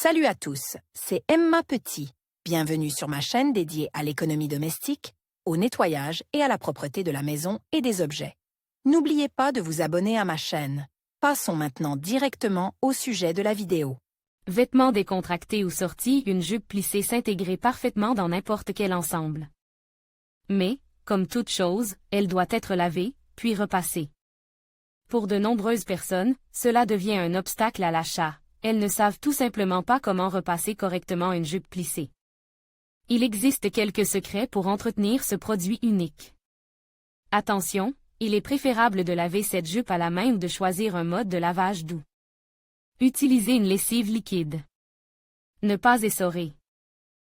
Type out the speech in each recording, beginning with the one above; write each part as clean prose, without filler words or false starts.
Salut à tous, c'est Emma Petit. Bienvenue sur ma chaîne dédiée à l'économie domestique, au nettoyage et à la propreté de la maison et des objets. N'oubliez pas de vous abonner à ma chaîne. Passons maintenant directement au sujet de la vidéo. Vêtements décontractés ou sortis, une jupe plissée s'intégrer parfaitement dans n'importe quel ensemble. Mais, comme toute chose, elle doit être lavée, puis repassée. Pour de nombreuses personnes, cela devient un obstacle à l'achat. Elles ne savent tout simplement pas comment repasser correctement une jupe plissée. Il existe quelques secrets pour entretenir ce produit unique. Attention, il est préférable de laver cette jupe à la main ou de choisir un mode de lavage doux. Utilisez une lessive liquide. Ne pas essorer.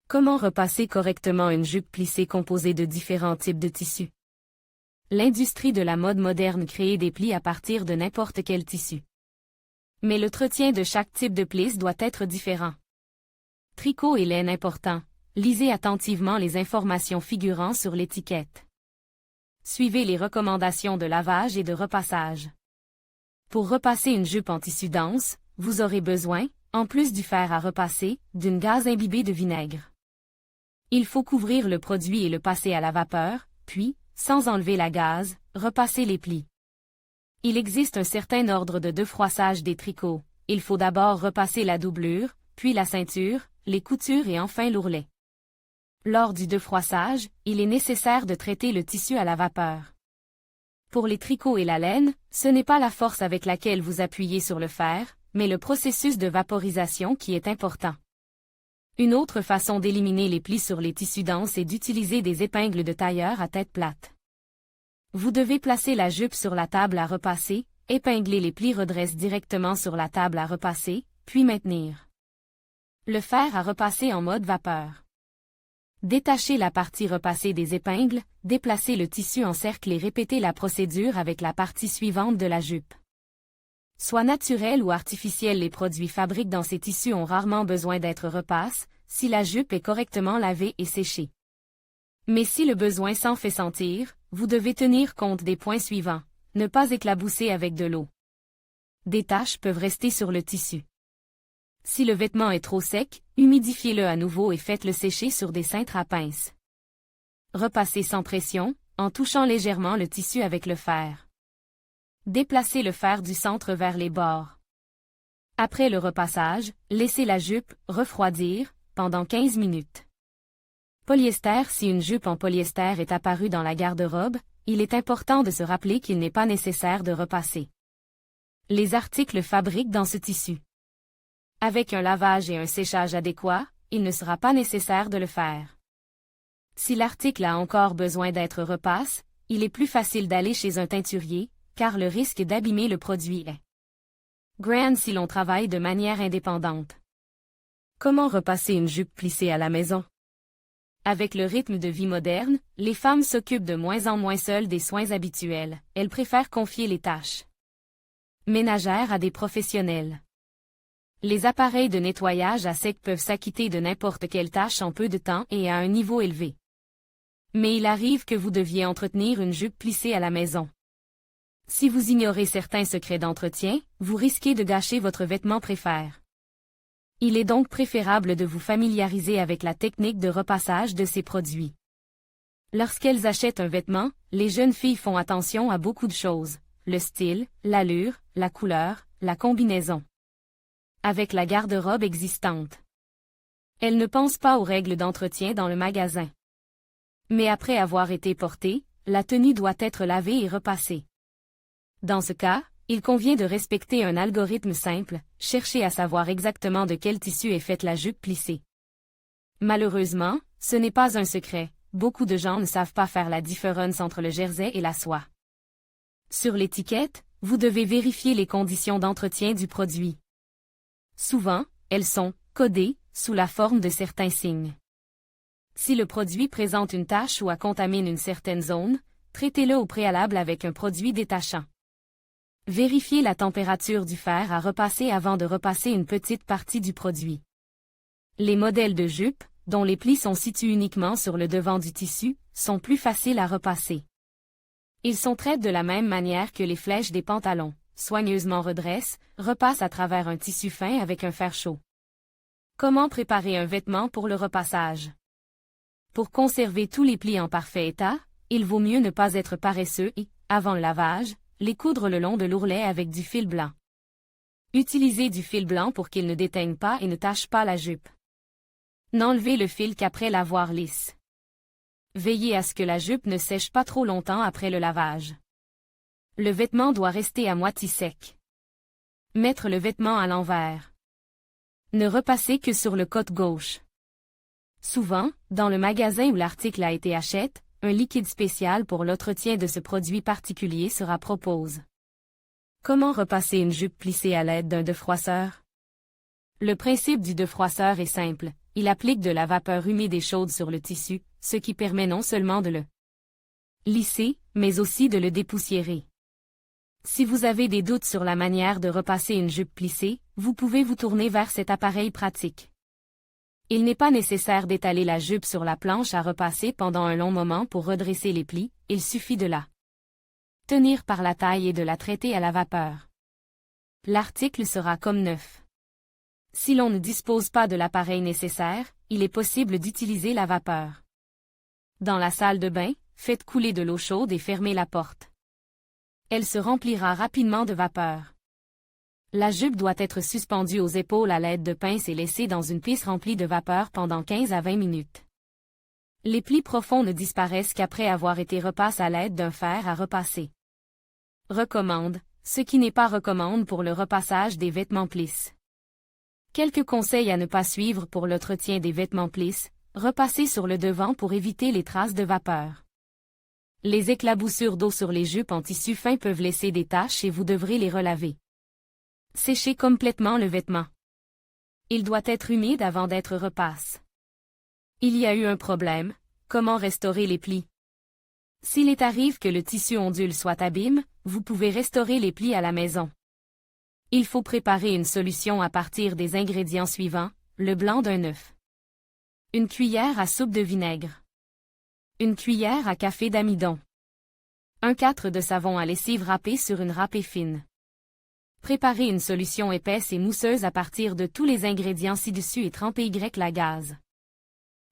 Comment repasser correctement une jupe plissée composée de différents types de tissus? L'industrie de la mode moderne crée des plis à partir de n'importe quel tissu. Mais l'entretien de chaque type de plisse doit être différent. Tricot et laine important. Lisez attentivement les informations figurant sur l'étiquette. Suivez les recommandations de lavage et de repassage. Pour repasser une jupe en tissu dense, vous aurez besoin, en plus du fer à repasser, d'une gaze imbibée de vinaigre. Il faut couvrir le produit et le passer à la vapeur, puis, sans enlever la gaze, repasser les plis. Il existe un certain ordre de defroissage des tricots. Il faut d'abord repasser la doublure, puis la ceinture, les coutures et enfin l'ourlet. Lors du defroissage, il est nécessaire de traiter le tissu à la vapeur. Pour les tricots et la laine, ce n'est pas la force avec laquelle vous appuyez sur le fer, mais le processus de vaporisation qui est important. Une autre façon d'éliminer les plis sur les tissus denses est d'utiliser des épingles de tailleur à tête plate. Vous devez placer la jupe sur la table à repasser, épingler les plis redresse directement sur la table à repasser, puis maintenir. Le fer à repasser en mode vapeur. Détachez la partie repassée des épingles, déplacez le tissu en cercle et répétez la procédure avec la partie suivante de la jupe. Soit naturel ou artificiel, les produits fabriqués dans ces tissus ont rarement besoin d'être repassés, si la jupe est correctement lavée et séchée. Mais si le besoin s'en fait sentir, vous devez tenir compte des points suivants. Ne pas éclabousser avec de l'eau. Des taches peuvent rester sur le tissu. Si le vêtement est trop sec, humidifiez-le à nouveau et faites-le sécher sur des cintres à pince. Repassez sans pression, en touchant légèrement le tissu avec le fer. Déplacez le fer du centre vers les bords. Après le repassage, laissez la jupe refroidir pendant 15 minutes. Polyester. Si une jupe en polyester est apparue dans la garde-robe, il est important de se rappeler qu'il n'est pas nécessaire de repasser les articles fabriqués dans ce tissu. Avec un lavage et un séchage adéquats, il ne sera pas nécessaire de le faire. Si l'article a encore besoin d'être repassé, il est plus facile d'aller chez un teinturier, car le risque d'abîmer le produit est grand si l'on travaille de manière indépendante. Comment repasser une jupe plissée à la maison? Avec le rythme de vie moderne, les femmes s'occupent de moins en moins seules des soins habituels. Elles préfèrent confier les tâches ménagères à des professionnels. Les appareils de nettoyage à sec peuvent s'acquitter de n'importe quelle tâche en peu de temps et à un niveau élevé. Mais il arrive que vous deviez entretenir une jupe plissée à la maison. Si vous ignorez certains secrets d'entretien, vous risquez de gâcher votre vêtement préféré. Il est donc préférable de vous familiariser avec la technique de repassage de ces produits. Lorsqu'elles achètent un vêtement, les jeunes filles font attention à beaucoup de choses: le style, l'allure, la couleur, la combinaison. Avec la garde-robe existante, elles ne pensent pas aux règles d'entretien dans le magasin. Mais après avoir été portée, la tenue doit être lavée et repassée. Dans ce cas, il convient de respecter un algorithme simple: chercher à savoir exactement de quel tissu est faite la jupe plissée. Malheureusement, ce n'est pas un secret, beaucoup de gens ne savent pas faire la différence entre le jersey et la soie. Sur l'étiquette, vous devez vérifier les conditions d'entretien du produit. Souvent, elles sont codées sous la forme de certains signes. Si le produit présente une tache ou contamine une certaine zone, traitez-le au préalable avec un produit détachant. Vérifiez la température du fer à repasser avant de repasser une petite partie du produit. Les modèles de jupes, dont les plis sont situés uniquement sur le devant du tissu, sont plus faciles à repasser. Ils sont traités de la même manière que les flèches des pantalons. soigneusement redresse, repasse à travers un tissu fin avec un fer chaud. Comment préparer un vêtement pour le repassage? Pour conserver tous les plis en parfait état, il vaut mieux ne pas être paresseux et, avant le lavage, les coudre le long de l'ourlet avec du fil blanc. Utilisez du fil blanc pour qu'il ne déteigne pas et ne tache pas la jupe. N'enlevez le fil qu'après l'avoir lisse. Veillez à ce que la jupe ne sèche pas trop longtemps après le lavage. Le vêtement doit rester à moitié sec. Mettre le vêtement à l'envers. Ne repasser que sur le côté gauche. Souvent, dans le magasin où l'article a été acheté, un liquide spécial pour l'entretien de ce produit particulier sera proposé. Comment repasser une jupe plissée à l'aide d'un defroisseur? Le principe du defroisseur est simple, il applique de la vapeur humide et chaude sur le tissu, ce qui permet non seulement de le lisser, mais aussi de le dépoussiérer. Si vous avez des doutes sur la manière de repasser une jupe plissée, vous pouvez vous tourner vers cet appareil pratique. Il n'est pas nécessaire d'étaler la jupe sur la planche à repasser pendant un long moment pour redresser les plis, il suffit de la tenir par la taille et de la traiter à la vapeur. L'article sera comme neuf. Si l'on ne dispose pas de l'appareil nécessaire, il est possible d'utiliser la vapeur. Dans la salle de bain, faites couler de l'eau chaude et fermez la porte. Elle se remplira rapidement de vapeur. La jupe doit être suspendue aux épaules à l'aide de pinces et laissée dans une pisse remplie de vapeur pendant 15 à 20 minutes. Les plis profonds ne disparaissent qu'après avoir été repassés à l'aide d'un fer à repasser. Recommande, ce qui n'est pas recommande pour le repassage des vêtements plisses. Quelques conseils à ne pas suivre pour l'entretien des vêtements plisses, repassez sur le devant pour éviter les traces de vapeur. Les éclaboussures d'eau sur les jupes en tissu fin peuvent laisser des taches et vous devrez les relaver. Séchez complètement le vêtement. Il doit être humide avant d'être repassé. Il y a eu un problème, comment restaurer les plis? S'il est arrive que le tissu ondule soit abîme, vous pouvez restaurer les plis à la maison. Il faut préparer une solution à partir des ingrédients suivants, le blanc d'un œuf. Une cuillère à soupe de vinaigre. Une cuillère à café d'amidon. 1/4 de savon à lessive râpé sur une râpée fine. Préparez une solution épaisse et mousseuse à partir de tous les ingrédients ci-dessus et trempez la gaz.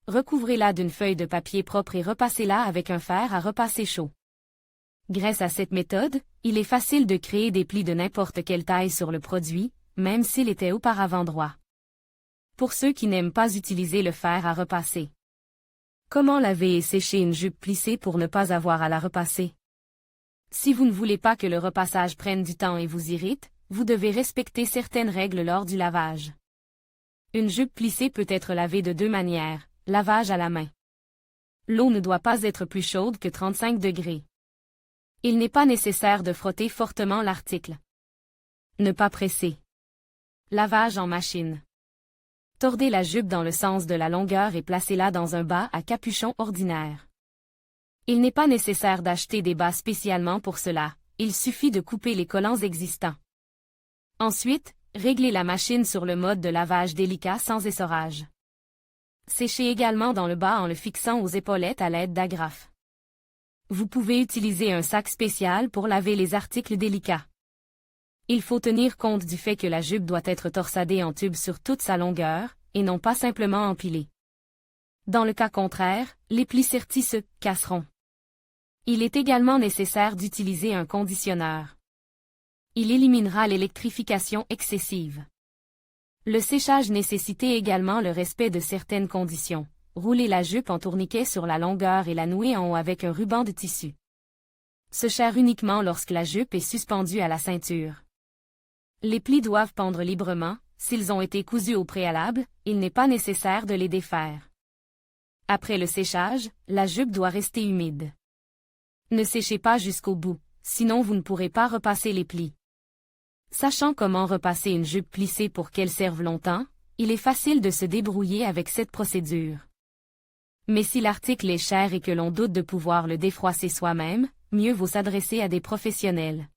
Recouvrez-la d'une feuille de papier propre et repassez-la avec un fer à repasser chaud. Grâce à cette méthode, il est facile de créer des plis de n'importe quelle taille sur le produit, même s'il était auparavant droit. Pour ceux qui n'aiment pas utiliser le fer à repasser. Comment laver et sécher une jupe plissée pour ne pas avoir à la repasser? Si vous ne voulez pas que le repassage prenne du temps et vous irrite, vous devez respecter certaines règles lors du lavage. Une jupe plissée peut être lavée de deux manières, lavage à la main. L'eau ne doit pas être plus chaude que 35 degrés. Il n'est pas nécessaire de frotter fortement l'article. Ne pas presser. Lavage en machine. Tordez la jupe dans le sens de la longueur et placez-la dans un bas à capuchon ordinaire. Il n'est pas nécessaire d'acheter des bas spécialement pour cela, il suffit de couper les collants existants. Ensuite, réglez la machine sur le mode de lavage délicat sans essorage. Séchez également dans le bas en le fixant aux épaulettes à l'aide d'agrafes. Vous pouvez utiliser un sac spécial pour laver les articles délicats. Il faut tenir compte du fait que la jupe doit être torsadée en tube sur toute sa longueur, et non pas simplement empilée. Dans le cas contraire, les plis sertis se casseront. Il est également nécessaire d'utiliser un conditionneur. Il éliminera l'électrification excessive. Le séchage nécessitait également le respect de certaines conditions. Roulez la jupe en tourniquet sur la longueur et la nouez en haut avec un ruban de tissu. Se serre uniquement lorsque la jupe est suspendue à la ceinture. Les plis doivent pendre librement, s'ils ont été cousus au préalable, il n'est pas nécessaire de les défaire. Après le séchage, la jupe doit rester humide. Ne séchez pas jusqu'au bout, sinon vous ne pourrez pas repasser les plis. Sachant comment repasser une jupe plissée pour qu'elle serve longtemps, il est facile de se débrouiller avec cette procédure. Mais si l'article est cher et que l'on doute de pouvoir le défroisser soi-même, mieux vaut s'adresser à des professionnels.